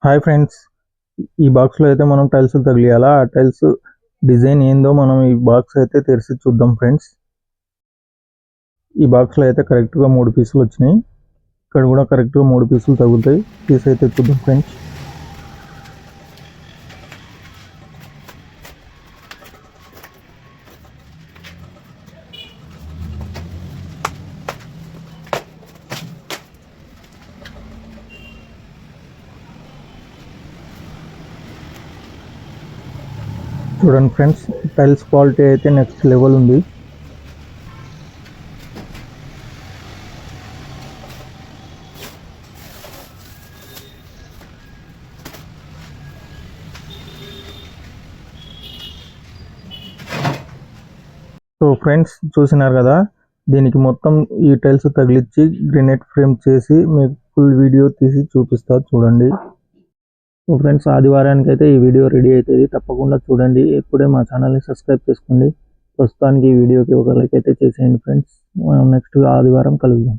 Hi friends, ఈ బాక్స్లో అయితే మనం టైల్స్ తగిలియాలా. ఆ టైల్స్ డిజైన్ ఏందో మనం ఈ బాక్స్ అయితే తెరిచి చూద్దాం ఫ్రెండ్స్. ఈ బాక్స్లో అయితే కరెక్ట్గా 3 పీసులు వచ్చినాయి. ఇక్కడ కూడా కరెక్ట్గా 3 పీసులు తగులుతాయి. పీస్ అయితే చూద్దాం ఫ్రెండ్స్. చూడండి ఫ్రెండ్స్, టైల్స్ క్వాలిటీ అయితే నెక్స్ట్ లెవెల్ ఉంది. సో ఫ్రెండ్స్, చూసినారు కదా, దీనికి మొత్తం ఈ టైల్స్ తగిలిచ్చి గ్రెనైట్ ఫ్రేమ్ చేసి మీకు ఫుల్ వీడియో తీసి చూపిస్తా చూడండి. సో ఫ్రెండ్స్, ఆదివారానికి అయితే ఈ వీడియో రెడీ అవుతుంది, తప్పకుండా చూడండి. ఇప్పుడే మా ఛానల్ని సబ్స్క్రైబ్ చేసుకోండి. ప్రస్తుతానికి ఈ వీడియోకి ఒక లైక్ అయితే చేసేయండి ఫ్రెండ్స్. మనం నెక్స్ట్ ఆదివారం కలుద్దాం.